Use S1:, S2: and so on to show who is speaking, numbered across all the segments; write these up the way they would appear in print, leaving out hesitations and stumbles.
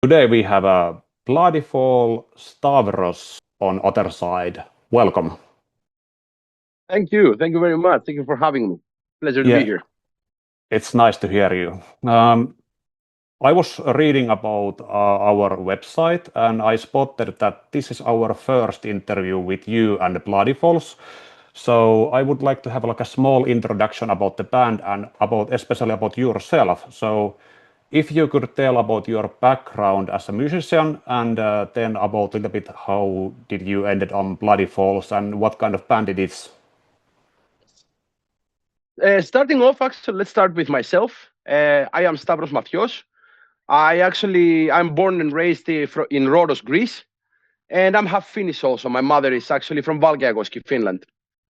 S1: Today we have a Bloody Fall Stavros on other side. Welcome.
S2: Thank you. Thank you very much. Thank you for having me. Pleasure to be
S1: Yeah,
S2: here.
S1: it's nice to hear you. I was reading about our website and I spotted that this is our first interview with you and Bloody Falls. So I would like to have like a small introduction about the band and about especially about yourself. So if you could tell about your background as a musician and then about a little bit how did you ended on Bloody Falls and what kind of band it is.
S2: Starting off, actually, let's start with myself. I am Stavros Mathios. I'm born and raised in Rhodos, Greece, and I'm half Finnish also. My mother is actually from Valkeakoski, Finland.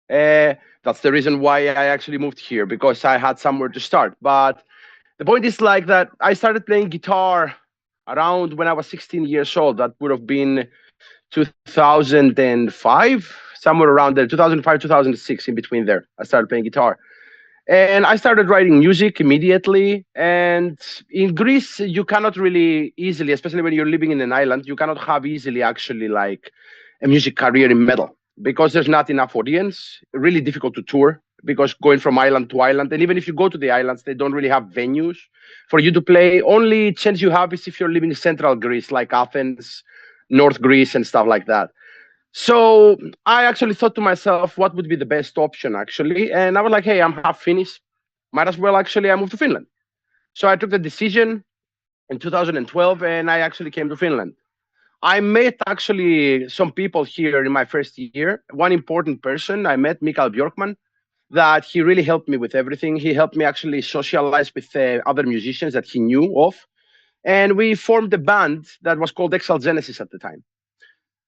S2: That's the reason why I actually moved here because I had somewhere to start. But the point is like that I started playing guitar around when I was 16 years old. That would have been 2005, somewhere around there, 2005, 2006, in between there. I started playing guitar. And I started writing music immediately. And in Greece, you cannot really easily, especially when you're living in an island, you cannot have easily actually like a music career in metal because there's not enough audience. Really difficult to tour because going from island to island, and even if you go to the islands, they don't really have venues for you to play. Only chance you have is if you're living in central Greece, like Athens, North Greece, and stuff like that. So I actually thought to myself, what would be the best option actually? And I was like, hey, I'm half Finnish. Might as well actually I move to Finland. So I took the decision in 2012 and I actually came to Finland. I met actually some people here in my first year. One important person I met, Mikael Björkman, that he really helped me with everything. He helped me actually socialize with other musicians that he knew of. And we formed a band that was called Exalt Genesis at the time.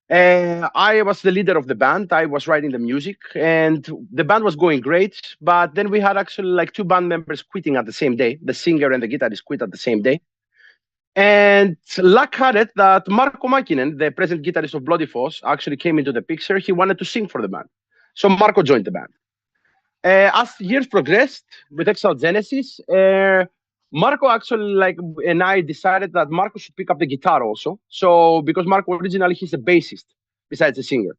S2: I was the leader of the band. I was writing the music, and the band was going great. But then we had actually like two band members quitting at the same day. The singer and the guitarist quit at the same day. And luck had it that Marko Makinen, the present guitarist of Bloody Falls, actually came into the picture. He wanted to sing for the band. So Marko joined the band. As years progressed with Exile Genesis, Marco actually and I decided that Marco should pick up the guitar also. So because Marco originally he's a bassist besides a singer,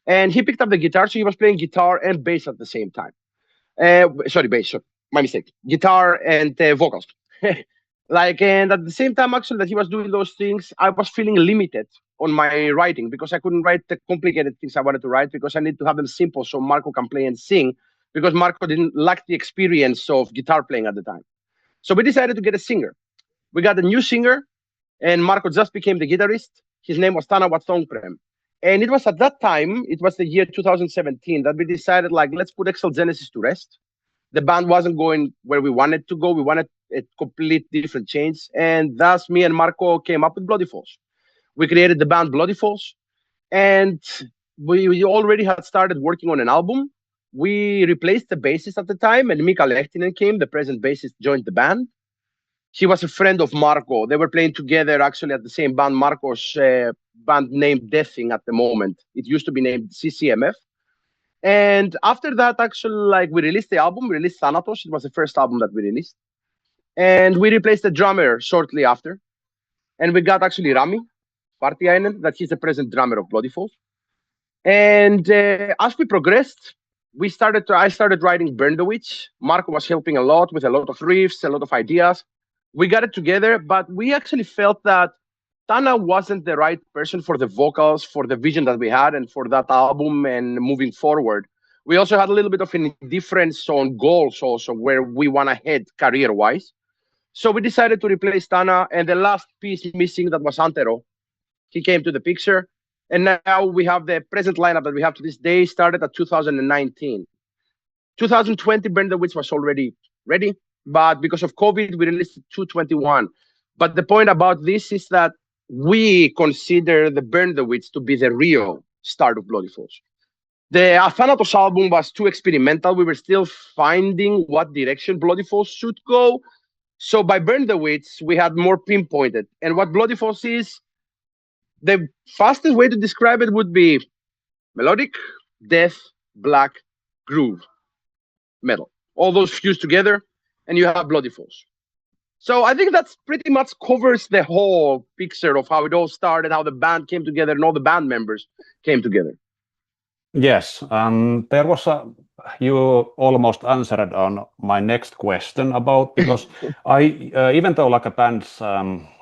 S2: and he picked up the guitar, so he was playing guitar and bass at the same time. Sorry, bass. Sorry, my mistake. Guitar and vocals. And at the same time, actually, that he was doing those things, I was feeling limited on my writing because I couldn't write the complicated things I wanted to write because I need to have them simple so Marco can play and sing because Marco didn't lack the experience of guitar playing at the time. So we decided to get a singer. We got a new singer, and Marco just became the guitarist. His name was Tana Watsongprem. And it was at that time, it was the year 2017, that we decided, like, let's put Excel Genesis to rest. The band wasn't going where we wanted to go. We wanted a complete different change. And thus, me and Marco came up with Bloody Falls. We created the band Bloody Falls. And we already had started working on an album. We replaced the bassist at the time, and Mika Lehtinen came, the present bassist, joined the band. He was a friend of Marco. They were playing together actually at the same band, Marco's band named Deathing at the moment. It used to be named CCMF. And after that, actually, like we released the album, we released Thanatos. It was the first album that we released. And we replaced the drummer shortly after. And we got actually Rami Partiainen, that he's the present drummer of Bloody Falls. And as we progressed, I started writing Burn the Witch. Marco was helping a lot with a lot of riffs, a lot of ideas. We got it together, but we actually felt that Tana wasn't the right person for the vocals, for the vision that we had, and for that album and moving forward. We also had a little bit of an indifference on goals, also where we want to head career wise. So we decided to replace Tana, and the last piece missing that was Antero. He came to the picture, and now we have the present lineup that we have to this day started at 2019. 2020, Burn the Witch was already ready, but because of COVID, we released 221. But the point about this is that we consider the Burn the Witch to be the real start of Bloody Falls. The Athanatos album was too experimental. We were still finding what direction Bloody Falls should go. So by Burn the Witch, we had more pinpointed. And what Bloody Falls is, the fastest way to describe it would be melodic, death, black, groove, metal. All those fused together, and you have Bloody Falls. So I think that's pretty much covers the whole picture of how it all started, how the band came together, and all the band members came together.
S1: Yes, there was a you almost answered on my next question about because I even though like a band's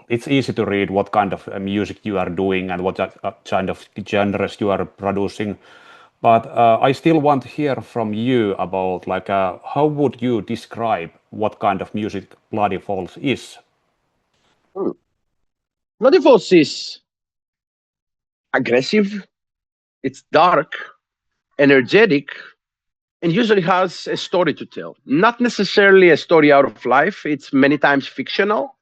S1: it's easy to read what kind of music you are doing and what kind of genres you are producing, but I still want to hear from you about like how would you describe what kind of music Bloody Falls is?
S2: Hmm. Bloody Falls is aggressive, it's dark, energetic, and usually has a story to tell. Not necessarily a story out of life, it's many times fictional,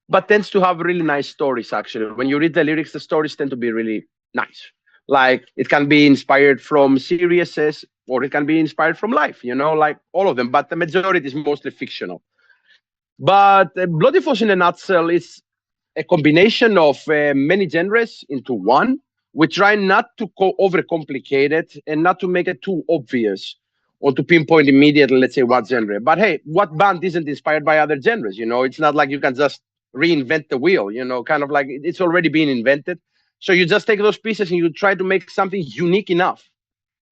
S2: but tends to have really nice stories actually. When you read the lyrics, the stories tend to be really nice. Like it can be inspired from seriousness or it can be inspired from life, like all of them, but the majority is mostly fictional. But Bloody Falls in a nutshell is a combination of many genres into one. We try not to overcomplicate it and not to make it too obvious or to pinpoint immediately, let's say, what genre. But hey, what band isn't inspired by other genres? It's not like you can just reinvent the wheel, kind of like it's already been invented. So you just take those pieces and you try to make something unique enough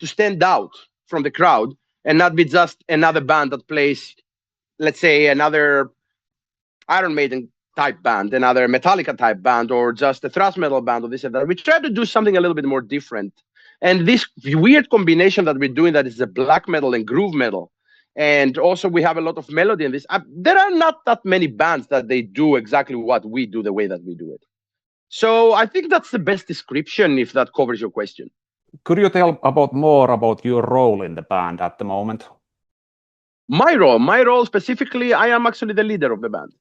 S2: to stand out from the crowd and not be just another band that plays, let's say, another Iron Maiden type band, another Metallica type band, or just a thrash metal band, or this and that. We try to do something a little bit more different. And this weird combination that we're doing that is the black metal and groove metal. And also we have a lot of melody in this. There are not that many bands that they do exactly what we do the way that we do it. So I think that's the best description if that covers your question.
S1: Could you tell about more about your role in the band at the moment?
S2: My role specifically, I am actually the leader of the band.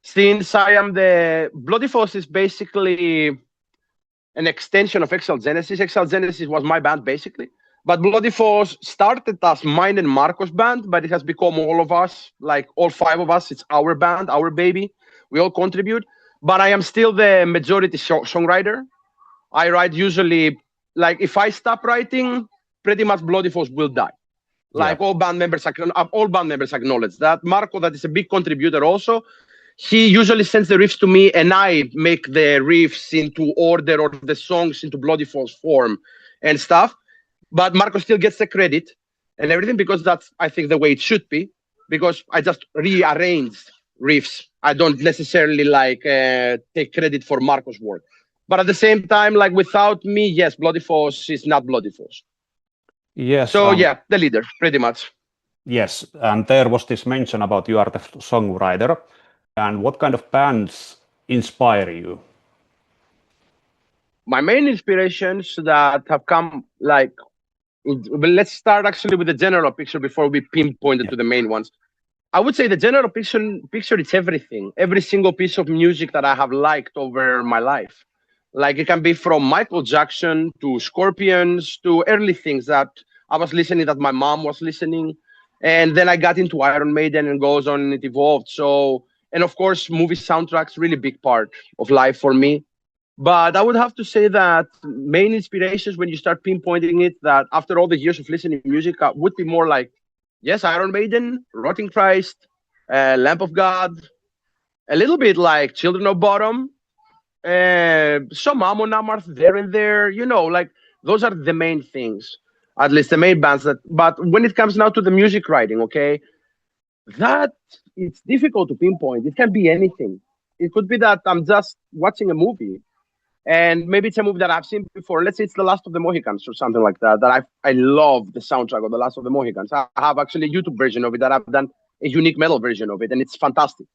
S2: Since I am the Bloody Force is basically an extension of Excel Genesis. Excel Genesis was my band basically, but Bloody Force started as mine and Marco's band, but it has become all of us, like all five of us. It's our band, our baby. We all contribute, but I am still the majority songwriter. I write usually, like if I stop writing, pretty much Bloody Force will die.
S1: Yeah.
S2: Like all band members acknowledge that. Marco, that is a big contributor also, he usually sends the riffs to me and I make the riffs into order or the songs into Bloody Falls form and stuff. But Marco still gets the credit and everything because that's, I think, the way it should be, because I just rearranged riffs. I don't necessarily take credit for Marco's work. But at the same time, like without me, yes, Bloody Falls is not Bloody Falls.
S1: Yes.
S2: So yeah, the leader, pretty much.
S1: Yes, and there was this mention about you are the songwriter, and what kind of bands inspire you?
S2: My main inspirations that have come, but let's start actually with the general picture before we pinpoint it
S1: Yeah.
S2: to the main ones. I would say the general picture is everything, every single piece of music that I have liked over my life. Like it can be from Michael Jackson to Scorpions to early things that I was listening, that my mom was listening. And then I got into Iron Maiden and goes on and it evolved. So, and of course, movie soundtracks, really big part of life for me. But I would have to say that main inspirations, when you start pinpointing it, that after all the years of listening to music, would be more like, yes, Iron Maiden, Rotting Christ, Lamp of God, a little bit like Children of Bottom, some Amon Amarth there and there. Like those are the main things, at least the main bands. But when it comes now to the music writing, okay, that it's difficult to pinpoint. It can be anything. It could be that I'm just watching a movie and maybe it's a movie that I've seen before. Let's say it's The Last of the Mohicans or something like that. That I love the soundtrack of The Last of the Mohicans. I have actually a YouTube version of it that I've done a unique metal version of it, and it's fantastic.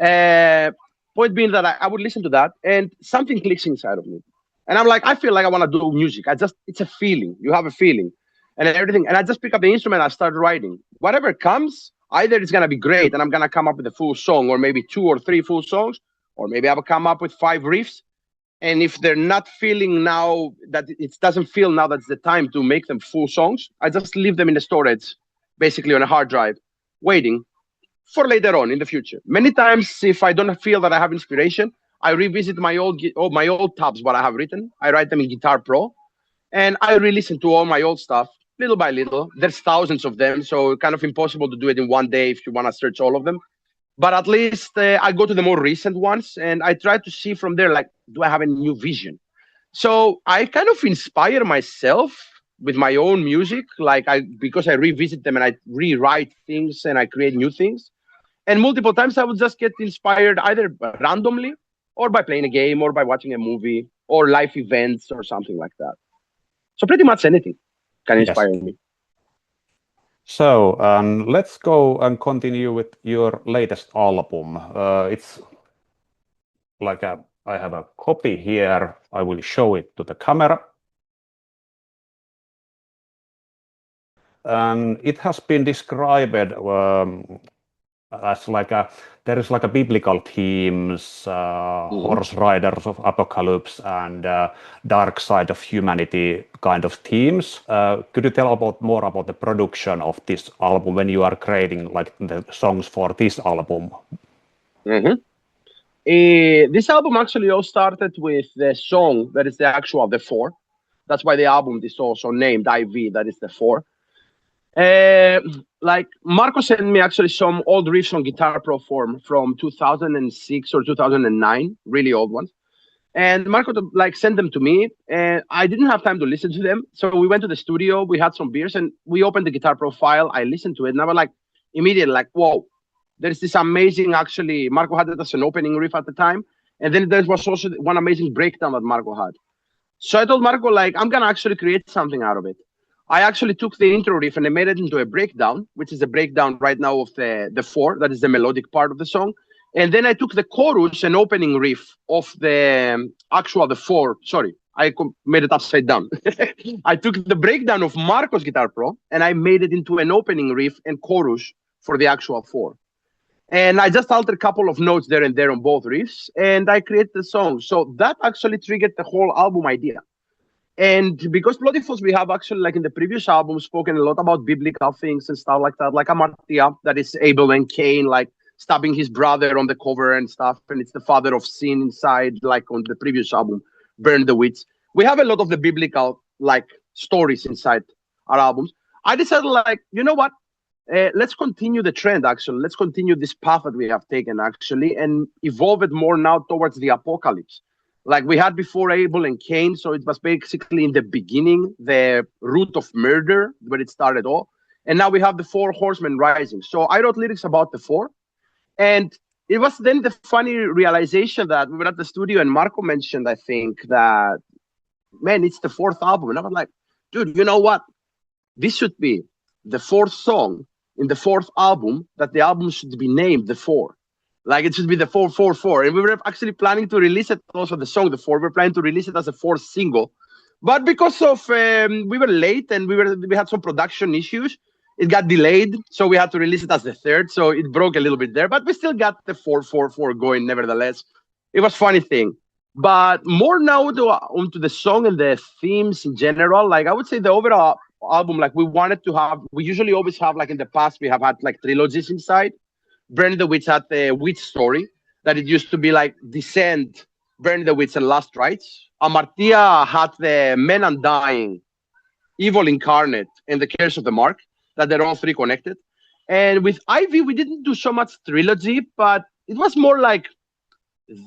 S2: Uh, Point being that I would listen to that, and something clicks inside of me, and I'm like, I feel like I want to do music. It's a feeling. You have a feeling, and everything, and I just pick up the instrument. I start writing. Whatever comes, either it's gonna be great, and I'm gonna come up with a full song, or maybe two or three full songs, or maybe I will come up with five riffs, and if they're not feeling now that it doesn't feel now that's the time to make them full songs, I just leave them in the storage, basically on a hard drive, waiting for later on in the future. Many times, if I don't feel that I have inspiration, I revisit my old tabs, what I have written. I write them in Guitar Pro, and I re-listen to all my old stuff little by little. There's thousands of them, so kind of impossible to do it in one day if you want to search all of them. But at least I go to the more recent ones and I try to see from there, like, do I have a new vision? So I kind of inspire myself with my own music, like because I revisit them and I rewrite things and I create new things. And multiple times I would just get inspired either randomly or by playing a game or by watching a movie or live events or something like that. So pretty much anything can
S1: Yes.
S2: inspire me.
S1: So let's go and continue with your latest album. It's like I have a copy here. I will show it to the camera. And it has been described as like there is like a biblical themes,
S2: Mhm.
S1: horse riders of apocalypse, and dark side of humanity kind of themes. Could you tell about more about the production of this album when you are creating like the songs for this album?
S2: Mhm. This album actually all started with the song that is the actual the four. That's why the album is also named IV. That is the four. Uh, like Marco sent me actually some old riffs on Guitar Pro form from 2006 or 2009, really old ones. And Marco like sent them to me, and I didn't have time to listen to them. So we went to the studio, we had some beers, and we opened the Guitar Pro file. I listened to it, and I was like, immediately, like, whoa, there's this amazing. Actually, Marco had it as an opening riff at the time, and then there was also one amazing breakdown that Marco had. So I told Marco, like, I'm gonna actually create something out of it. I actually took the intro riff and I made it into a breakdown, which is a breakdown right now of the four. That is the melodic part of the song. And then I took the chorus and opening riff of the actual the four. Sorry, made it upside down. I took the breakdown of Marco's Guitar Pro and I made it into an opening riff and chorus for the actual four. And I just altered a couple of notes there and there on both riffs, and I created the song. So that actually triggered the whole album idea. And because Bloody Falls, we have actually, like in the previous album, spoken a lot about biblical things and stuff like that, like Amartya, that is Abel and Cain, like stabbing his brother on the cover and stuff. And it's the father of sin inside, like on the previous album, Burn the Witch. We have a lot of the biblical, like, stories inside our albums. I decided, like, you know what? Let's continue the trend, actually. Let's continue this path that we have taken, actually, and evolve it more now towards the apocalypse. Like we had before Abel and Cain, so it was basically in the beginning, the root of murder, where it started all. And now we have the four horsemen rising. So I wrote lyrics about the four. And it was then the funny realization that we were at the studio and Marco mentioned, I think, that, man, it's the fourth album. And I was like, dude, you know what? This should be the fourth song in the fourth album, that the album should be named The Four. Like it should be the 444. And we were actually planning to release it also, the song The Four. We were planning to release it as a fourth single. But because of we were late and we had some production issues, it got delayed. So we had to release it as the third. So it broke a little bit there. But we still got the 444 going nevertheless. It was funny thing. But more now onto the song and the themes in general, like I would say the overall album, like we usually always have, like in the past, we have had like trilogies inside. Burn the Witch had the Witch story, that it used to be like Descent, Burn the Witch, and Last Rites. Amartya had the Men Undying, Evil Incarnate, and the Curse of the Mark, that they're all three connected. And with Ivy, we didn't do so much trilogy, but it was more like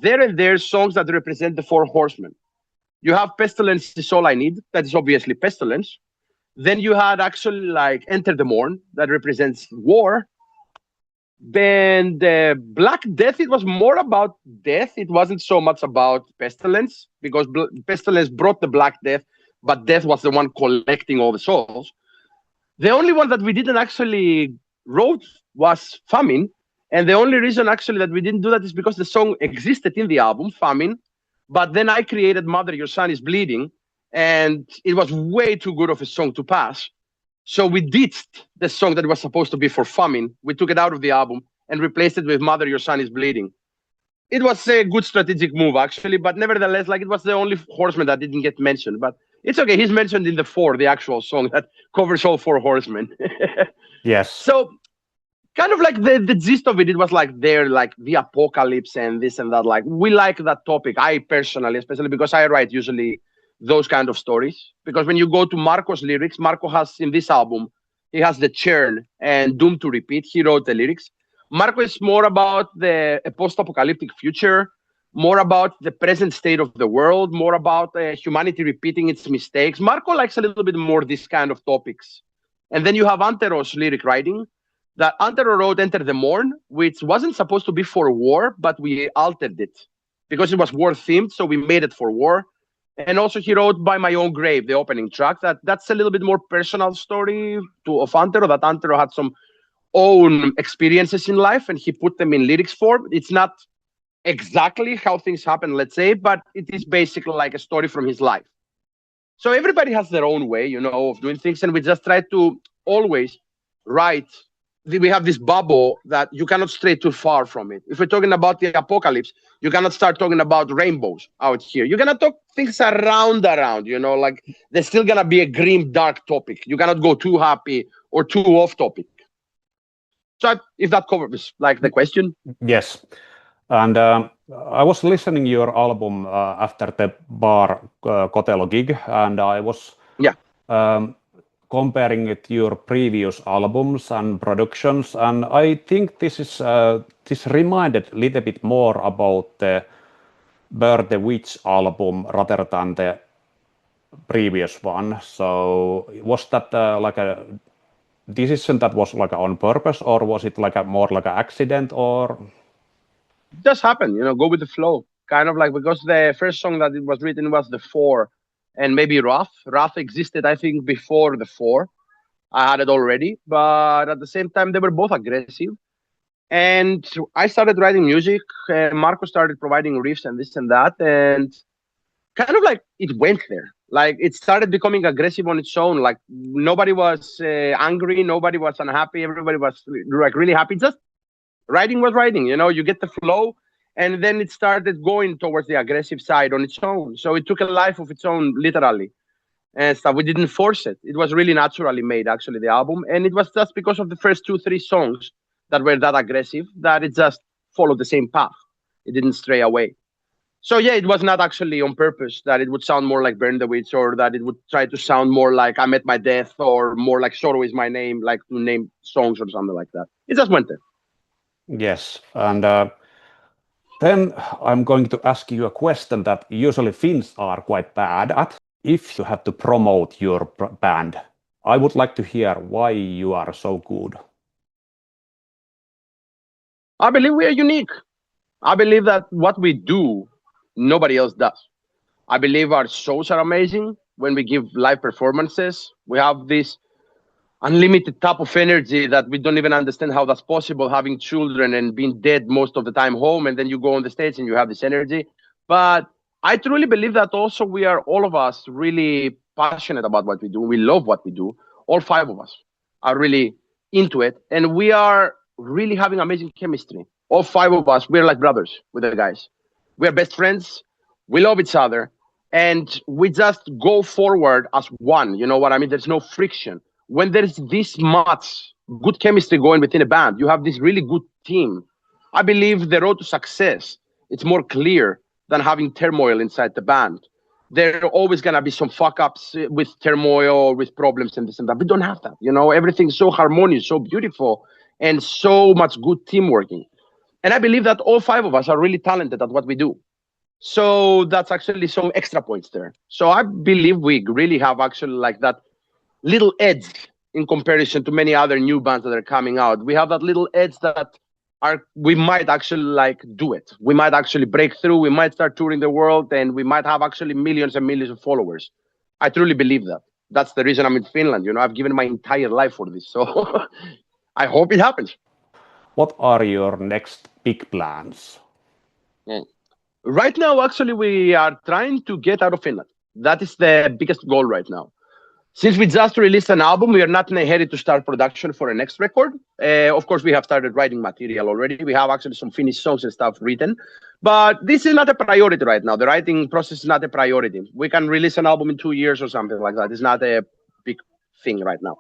S2: there and there songs that represent the four horsemen. You have Pestilence is All I Need, that is obviously Pestilence. Then you had actually like Enter the Morn, that represents war. Then the Black Death, it was more about death. It wasn't so much about pestilence, because pestilence brought the Black Death, but death was the one collecting all the souls. The only one that we didn't actually wrote was Famine. And the only reason actually that we didn't do that is because the song existed in the album, Famine. But then I created Mother, Your Son is Bleeding. And it was way too good of a song to pass. So we ditched the song that was supposed to be for Famine. We took it out of the album and replaced it with Mother, Your Son is Bleeding. It was a good strategic move, actually, but nevertheless, like it was the only horseman that didn't get mentioned. But it's okay. He's mentioned in the four, the actual song that covers all four horsemen.
S1: Yes.
S2: So kind of like the gist of it, it was like there, like the apocalypse and this and that. Like we like that topic. I personally, especially because I write usually those kind of stories. Because when you go to Marco's lyrics, Marco has in this album, he has the Churn and Doom to Repeat. He wrote the lyrics. Marco is more about the a post-apocalyptic future, more about the present state of the world, more about humanity repeating its mistakes. Marco likes a little bit more this kind of topics. And then you have Antero's lyric writing. That Antero wrote Enter the Morn, which wasn't supposed to be for war, but we altered it because it was war themed, so we made it for war. And also he wrote By My Own Grave, the opening track. That's a little bit more personal story of Antero, that Antero had some own experiences in life and he put them in lyrics form. It's not exactly how things happen, let's say, but it is basically like a story from his life. So everybody has their own way, of doing things, and we just try to always write. We have this bubble that you cannot stray too far from it. If we're talking about the apocalypse, you cannot start talking about rainbows out here. You're gonna talk things around, like there's still gonna be a grim, dark topic. You cannot go too happy or too off topic. So if that covers like the question.
S1: Yes. And I was listening your album after the bar Kotelo gig, and I was
S2: Yeah.
S1: Comparing it to your previous albums and productions, and I think this reminded a little bit more about the Bird the Witch album rather than the previous one. So was that like a decision that was like on purpose, or was it like a more like an accident, or?
S2: It just happened, go with the flow. Kind of like because the first song that it was written was the Four and maybe Wrath. Wrath existed, I think, before the Four. I had it already, but at the same time, they were both aggressive. And I started writing music, and Marco started providing riffs and this and that. And kind of like it went there. Like it started becoming aggressive on its own. Like nobody was angry, nobody was unhappy, everybody was like really happy. Just writing was writing, you get the flow, and then it started going towards the aggressive side on its own. So it took a life of its own, literally, and stuff. We didn't force it. It was really naturally made, actually, the album, and it was just because of the first 2-3 songs that were that aggressive that it just followed the same path. It didn't stray away. So yeah, it was not actually on purpose that it would sound more like Burn the Witch, or that it would try to sound more like I Met My Death, or more like Sorrow Is My Name, like to name songs or something like that. It just went there.
S1: Yes, and then I'm going to ask you a question that usually Finns are quite bad at. If you have to promote your band, I would like to hear why you are so good.
S2: I believe we are unique. I believe that what we do, nobody else does. I believe our shows are amazing when we give live performances. We have this unlimited type of energy that we don't even understand how that's possible, having children and being dead most of the time home, and then you go on the stage and you have this energy. But I truly believe that also we are, all of us, really passionate about what we do. We love what we do. All 5 of us are really into it, and we are really having amazing chemistry. All 5 of us, we're like brothers with the guys. We're best friends. We love each other, and we just go forward as one. You know what I mean? There's no friction. When there's this much good chemistry going within a band, you have this really good team. I believe the road to success, it's more clear than having turmoil inside the band. There are always gonna be some fuck ups with turmoil, with problems and this and that. We don't have that. Everything's so harmonious, so beautiful, and so much good team working. And I believe that all 5 of us are really talented at what we do. So that's actually some extra points there. So I believe we really have actually like that little edge in comparison to many other new bands that are coming out. We have that little edge that we might actually like do it. We might actually break through. We might start touring the world, and we might have actually millions and millions of followers. I truly believe that. That's the reason I'm in Finland. I've given my entire life for this. So I hope it happens.
S1: What are your next big plans?
S2: Right now, actually, we are trying to get out of Finland. That is the biggest goal right now. Since we just released an album, we are not in a hurry to start production for a next record. Of course, we have started writing material already. We have actually some finished songs and stuff written. But this is not a priority right now. The writing process is not a priority. We can release an album in 2 years or something like that. It's not a big thing right now.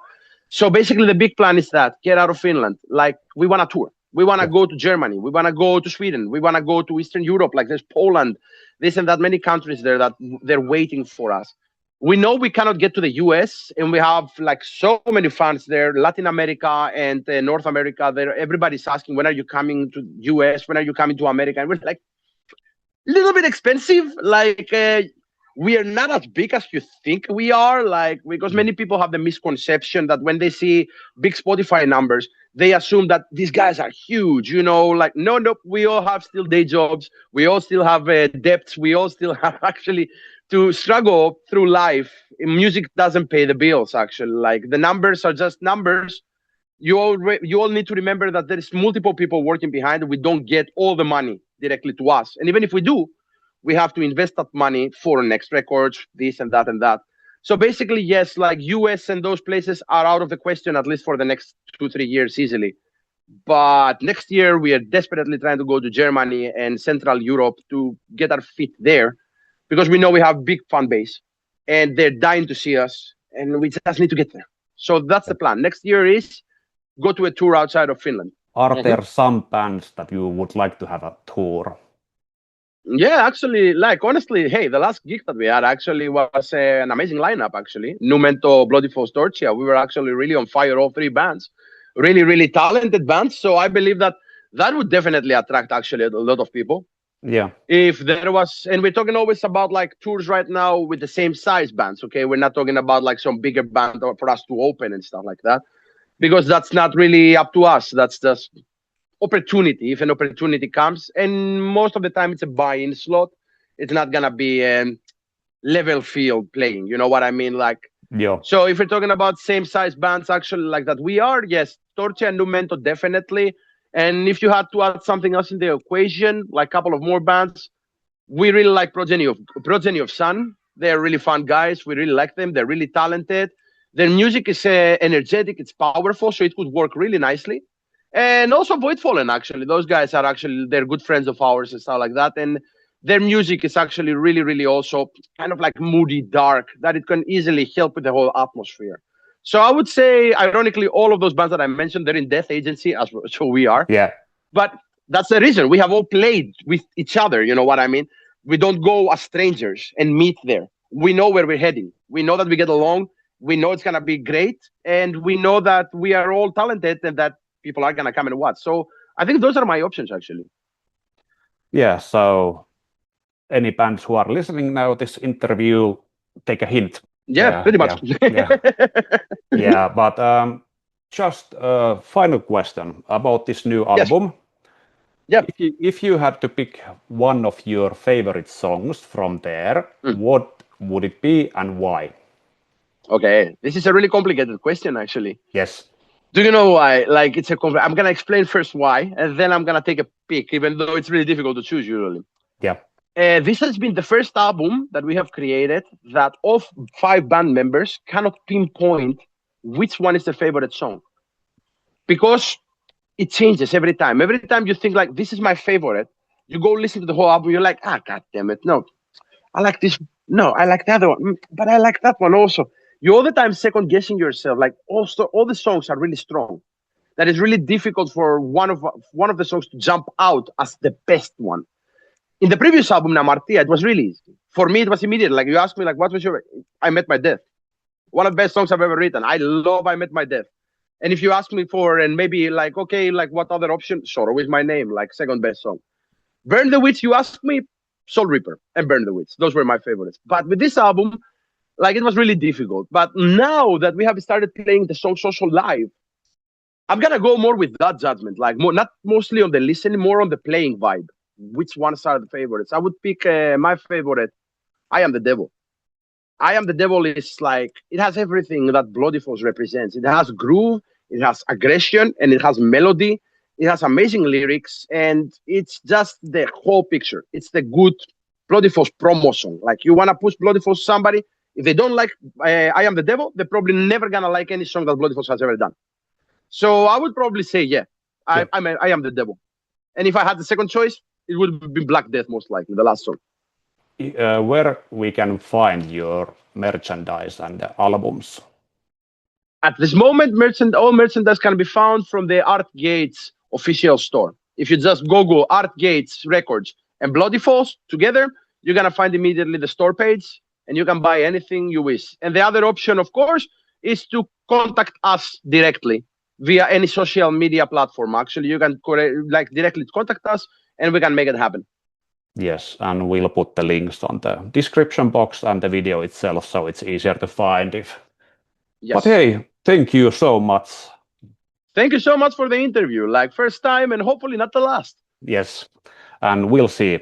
S2: So basically, the big plan is that get out of Finland. Like, we want to tour. We want to go to Germany. We want to go to Sweden. We want to go to Eastern Europe. Like, there's Poland, this and that, many countries there that they're waiting for us. We know we cannot get to the US, and we have like so many fans there, Latin America and North America. There, everybody's asking, when are you coming to US? When are you coming to America? And we're like, little bit expensive. Like we are not as big as you think we are. Like because many people have the misconception that when they see big Spotify numbers, they assume that these guys are huge. You know, like no, we all have still day jobs. We all still have debts. We all still have actually to struggle through life. Music doesn't pay the bills. Actually, like the numbers are just numbers. You all need to remember that there is multiple people working behind it. We don't get all the money directly to us, and even if we do, we have to invest that money for next records, this and that and that. So basically, yes, like US and those places are out of the question, at least for the next 2-3 years easily. But next year we are desperately trying to go to Germany and Central Europe to get our feet there, because we know we have big fan base and they're dying to see us, and we just need to get there. So that's the plan. Next year is go to a tour outside of Finland.
S1: Are there some bands that you would like to have a tour?
S2: Yeah, actually, like honestly, hey, the last gig that we had actually was an amazing lineup. Actually, Numento, Bloody Falls, Torchia. We were actually really on fire, all three bands, really, really talented bands. So I believe that that would definitely attract actually a lot of people.
S1: Yeah.
S2: If there was, and we're talking always about like tours right now with the same size bands. Okay, we're not talking about like some bigger band for us to open and stuff like that, because that's not really up to us. That's just opportunity. If an opportunity comes, and most of the time it's a buy-in slot, it's not gonna be level field playing. You know what I mean? Like,
S1: Yeah.
S2: so if we're talking about same size bands actually like that we are, yes, Torcia and Numento definitely. And if you had to add something else in the equation, like a couple of more bands, we really like Progeny of Sun. They're really fun guys. We really like them. They're really talented. Their music is energetic. It's powerful, so it could work really nicely. And also Voidfallen, actually. Those guys are actually, they're good friends of ours and stuff like that. And their music is actually really, really also kind of like moody, dark, that it can easily help with the whole atmosphere. So I would say, ironically, all of those bands that I mentioned, they're in Death Agency, as so we are.
S1: Yeah.
S2: But that's the reason we have all played with each other. You know what I mean? We don't go as strangers and meet there. We know where we're heading. We know that we get along. We know it's gonna be great, and we know that we are all talented and that people are gonna come and watch. So I think those are my options actually.
S1: Yeah. So any bands who are listening now this interview, take a hint.
S2: Yeah, pretty much.
S1: Yeah. But just a final question about this new album.
S2: Yeah.
S1: If you had to pick one of your favorite songs from there, what would it be and why?
S2: Okay, this is a really complicated question actually.
S1: Yes.
S2: Do you know why? Like it's I'm gonna explain first why, and then I'm gonna take a pick, even though it's really difficult to choose usually.
S1: Yeah.
S2: This has been the first album that we have created that all 5 band members cannot pinpoint which one is their favorite song, because it changes every time. Every time you think like this is my favorite, you go listen to the whole album, you're like, god damn it, no, I like this, no, I like the other one, but I like that one also. You're all the time second guessing yourself. Like also all the songs are really strong. That is really difficult for one of the songs to jump out as the best one. In the previous album, Namartia, it was really easy. For me, it was immediate. Like you asked me, like, what was your? I Met My Death. One of the best songs I've ever written. I love I Met My Death. And if you ask me for, and maybe like, okay, like what other option? Sorrow Is My Name, like second best song. Burn the Witch, you ask me, Soul Reaper and Burn the Witch. Those were my favorites. But with this album, like it was really difficult. But now that we have started playing the song Social live, I'm gonna go more with that judgment, like more, not mostly on the listening, more on the playing vibe. Which ones are the favorites? I would pick my favorite, I Am the Devil. I Am the Devil is like, it has everything that Bloody Falls represents. It has groove, it has aggression, and it has melody. It has amazing lyrics, and it's just the whole picture. It's the good Bloody Falls promo song. Like you want to push Bloody Falls to somebody, if they don't like I Am the Devil, they're probably never going to like any song that Bloody Falls has ever done. So I would probably say, I Am the Devil. And if I had the second choice, it would be Black Death, most likely, the last song.
S1: Where we can find your merchandise and the albums?
S2: At this moment, all merchandise can be found from the Art Gates official store. If you just Google Art Gates Records and Bloody Falls together, you're going to find immediately the store page. and you can buy anything you wish. And the other option, of course, is to contact us directly via any social media platform. Actually, you can directly contact us, and we can make it happen.
S1: Yes, and we'll put the links on the description box and the video itself, so it's easier to find if.
S2: Yes.
S1: But hey, thank you so much.
S2: Thank you so much for the interview. Like, first time and hopefully not the last.
S1: Yes, and we'll see.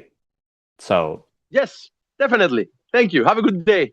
S1: So.
S2: Yes, definitely. Thank you. Have a good day.